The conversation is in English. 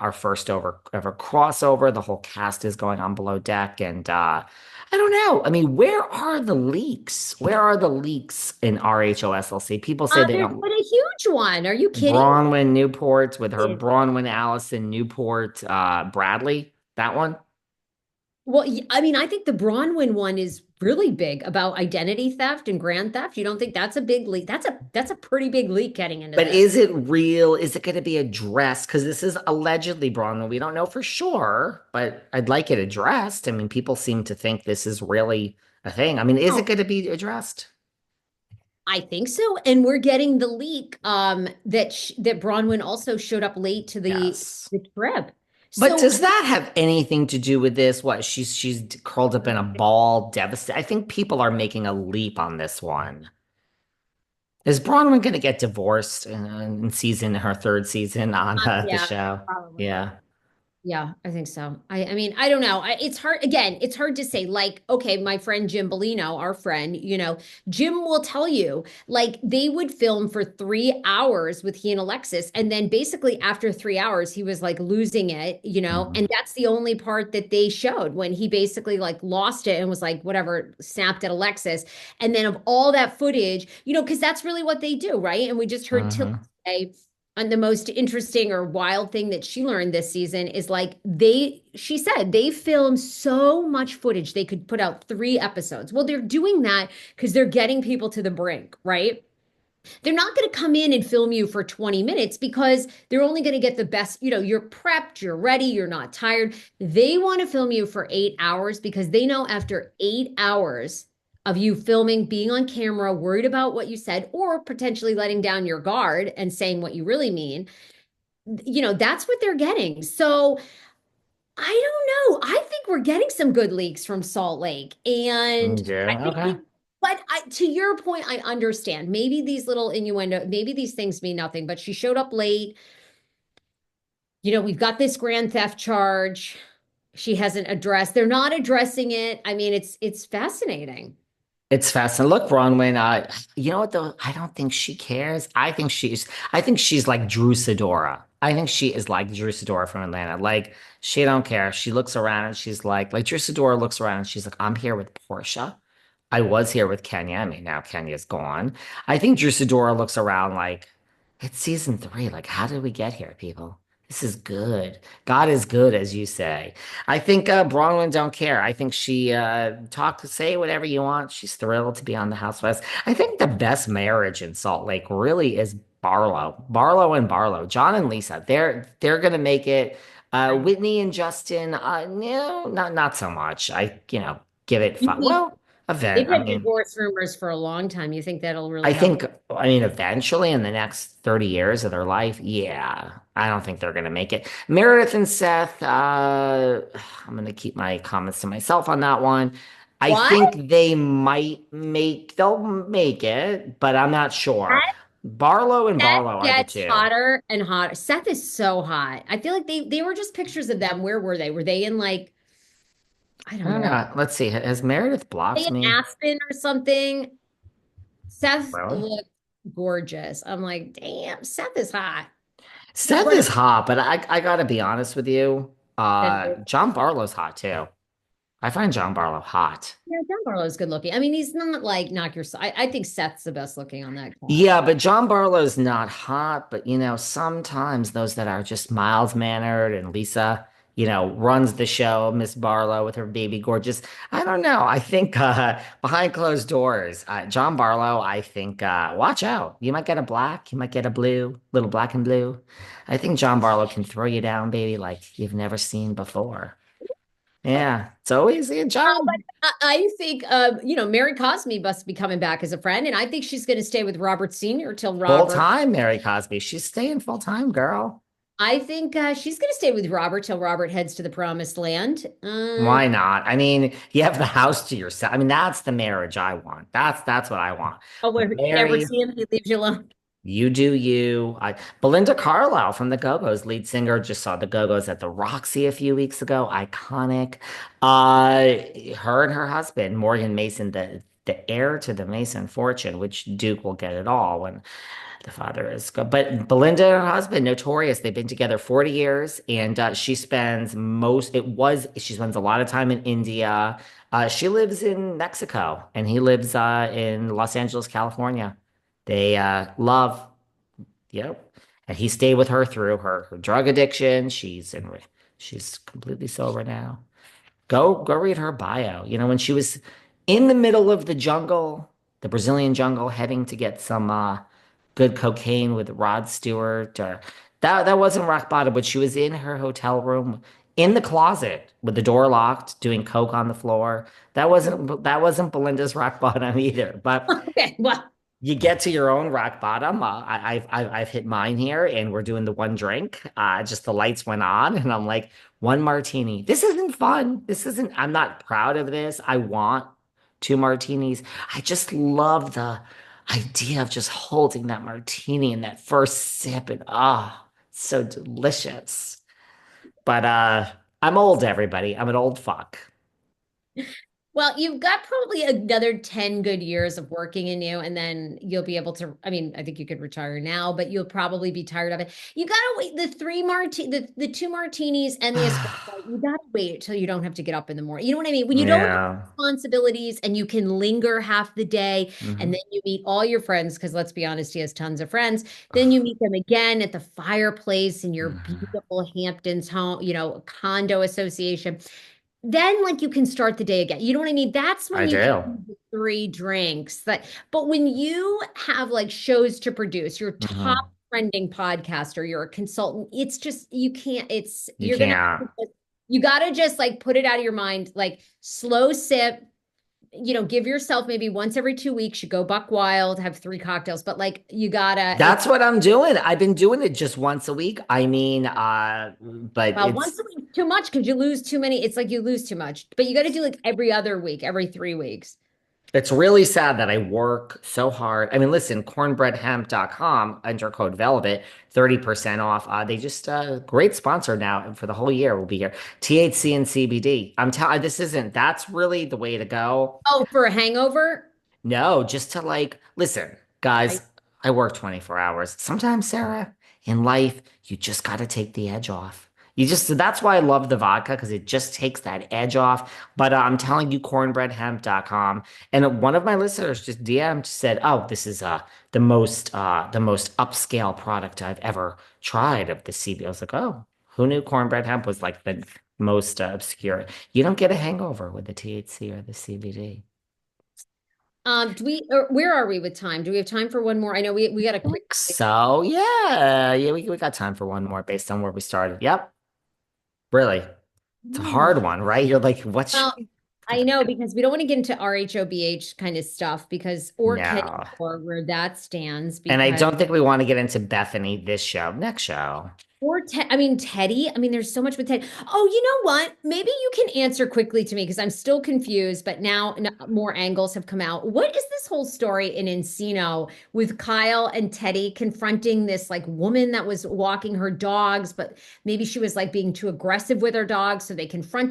our first ever crossover. The whole cast is going on Below Deck, and I don't know. I mean, where are the leaks? Where are the leaks in RHOSLC? People say they There's don't. been a huge one. Are you kidding? Bronwyn Newport with her Bronwyn Allison Newport Bradley. That one. Well, I mean, I think the Bronwyn one is really big about identity theft and grand theft. You don't think that's a big leak? That's a pretty big leak getting into But this. is it real? Is it going to be addressed? Because this is allegedly Bronwyn. We don't know for sure, but I'd like it addressed. I mean, people seem to think this is really a thing. I mean, is it Oh, going to be addressed? I think so. And we're getting the leak that Bronwyn also showed up late to Yes. the trip. But So does that have anything to do with this? What she's curled up in a ball, devastated. I think people are making a leap on this one. Is Bronwyn going to get divorced in her third season on the yeah, show? probably. Yeah. Yeah, I think so. I mean, I don't know. It's hard. Again, it's hard to say. Like, okay, my friend Jim Bellino, our friend, Jim will tell you, like, they would film for 3 hours with he and Alexis. And then basically after 3 hours, he was like losing it, Mhm. and that's the only part that they showed when he basically like lost it and was like, whatever, snapped at Alexis. And then of all that footage, because that's really what they do, right? And we just heard Tilly Mhm. say, and the most interesting or wild thing that she learned this season is like she said they filmed so much footage they could put out 3 episodes. Well, they're doing that because they're getting people to the brink, right? They're not going to come in and film you for 20 minutes because they're only going to get the best. You're prepped, you're ready, you're not tired. They want to film you for 8 hours because they know after 8 hours of you filming, being on camera, worried about what you said, or potentially letting down your guard and saying what you really mean, that's what they're getting. So I don't know. I think we're getting some good leaks from Salt Lake. And I Yeah. think Okay. but to your point, I understand. Maybe these little innuendo, maybe these things mean nothing, but she showed up late. We've got this grand theft charge. She hasn't addressed. They're not addressing it. I mean, it's fascinating. It's fascinating. Look, Bronwyn, you know what though? I don't think she cares. I think she's like Drew Sidora. I think she is like Drew Sidora from Atlanta. Like, she don't care. She looks around and she's like Drew Sidora looks around and she's like, I'm here with Portia. I was here with Kenya. I mean, now Kenya's gone. I think Drew Sidora looks around like, it's season three. Like, how did we get here, people? This is good. God is good, as you say. I think Bronwyn don't care. I think she say whatever you want. She's thrilled to be on the Housewives. I think the best marriage in Salt Lake really is Barlow and Barlow, John and Lisa. They're gonna make it. Whitney and Justin, no, not so much. Give it You five. think Well, event. they've I had mean. divorce rumors for a long time. You think that'll I really help? think, I mean, eventually in the next 30 years of their life, yeah, I don't think they're going to make it. Meredith and Seth, I'm going to keep my comments to myself on that one. I What? think they'll make it, but I'm not sure. Seth Barlow are the gets two. hotter and hotter. Seth is so hot. I feel like they were just pictures of them. Where were they? Were they in like, I I don't don't know, know. Let's see. Has Meredith they blocked in me? Aspen or something? Seth Really? looked gorgeous. I'm like, damn, Seth is hot. Seth But is hot, but I gotta be honest with you. John Barlow's hot too. I find John Barlow hot. yeah, John Barlow's good looking. I mean, he's not like knock your. I think Seth's the best looking on that cast. Yeah, but John Barlow's not hot, but sometimes those that are just mild-mannered and Lisa, runs the show, Miss Barlow with her baby gorgeous. I don't know. I think behind closed doors, John Barlow, I think watch out. You might get a black, you might get a blue, little black and blue. I think John Barlow can throw you down, baby, like you've never seen before. Yeah, it's always a Oh, but John. I think Mary Cosme must be coming back as a friend, and I think she's going to stay with Robert Senior till Full Robert. time, Mary Cosby. She's staying full time, girl. I think she's going to stay with Robert till Robert heads to the promised land. Why not? I mean, you have the house to yourself. I mean, that's the marriage I want. That's what I want. Oh, where you never Marry, see him, he leaves you alone. you do you. Belinda Carlisle from the Go-Go's, lead singer, just saw the Go-Go's at the Roxy a few weeks ago. Iconic. Her and her husband, Morgan Mason, the heir to the Mason fortune, which Duke will get it all. The father is good. But Belinda and her husband, notorious. They've been together 40 years, and she spends a lot of time in India. She lives in Mexico, and he lives in Los Angeles, California. They love, yep. And he stayed with her through her drug addiction. She's completely sober now. Go read her bio. You know, when she was in the middle of the jungle, the Brazilian jungle, heading to get some good cocaine with Rod Stewart, or that wasn't rock bottom, but she was in her hotel room in the closet with the door locked, doing coke on the floor. That wasn't Belinda's rock bottom either. But Okay, well, you get to your own rock bottom. I've hit mine here, and we're doing the one drink. Just the lights went on, and I'm like, one martini. This isn't fun. This isn't. I'm not proud of this. I want two martinis. I just love the idea of just holding that martini and that first sip, and so delicious. But I'm old, everybody. I'm an old fuck. well, you've got probably another 10 good years of working in you, and then you'll be able to. I mean, I think you could retire now, but you'll probably be tired of it. You gotta wait the two martinis and the espresso. You gotta wait until you don't have to get up in the morning. You know what I mean? When you don't have Yeah. responsibilities and you can linger half the day, and Hmm. then you meet all your friends, because let's be honest, he has tons of friends. Then you meet them again at the fireplace in your Hmm. beautiful Hamptons home, condo association. Then like you can start the day again. You know what I mean? That's when I you can do. do the three drinks. But when you have like shows to produce, you're top Hmm. trending podcaster, you're a consultant, it's just you can't, it's You you're gonna can't. you gotta just like put it out of your mind, like slow sip, give yourself maybe once every 2 weeks, you go buck wild, have three cocktails, but like you gotta, That's it's what I'm doing. I've been doing it just once a week. I mean, but well, once a week too much because you lose too many. It's like you lose too much, but you got to do like every other week, every 3 weeks. it's really sad that I work so hard. I mean, listen, cornbreadhemp.com, enter code Velvet, 30% off. They just great sponsor now for the whole year. We'll be here. THC and CBD. I'm telling that's really the way to go. Oh, for a hangover? No, just to like, listen, I, guys, I work 24 hours. Sometimes, Sarah, in life, you just got to take the edge off. That's why I love the vodka because it just takes that edge off. But I'm telling you, cornbreadhemp.com. And one of my listeners just DM'd, said, "Oh, this is the most upscale product I've ever tried of the CBD." I was like, "Oh, who knew cornbread hemp was like the most obscure?" You don't get a hangover with the THC or the CBD. where are we with time? Do we have time for one more? I know we got a quick. Think so. Yeah. We got time for one more based on where we started. Yep. Really. It's a Hmm. hard one, right? You're like, what should Well, we I know because we don't want to get into RHOBH kind of stuff or Kenny No. or where that stands And I because don't think we want to get into Bethany this show. Next show. I mean, Teddy. I mean, there's so much with Teddy. Oh, you know what? Maybe you can answer quickly to me because I'm still confused, but now more angles have come out. What is this whole story in Encino with Kyle and Teddy confronting this like woman that was walking her dogs, but maybe she was like being too aggressive with her dogs, so they confronted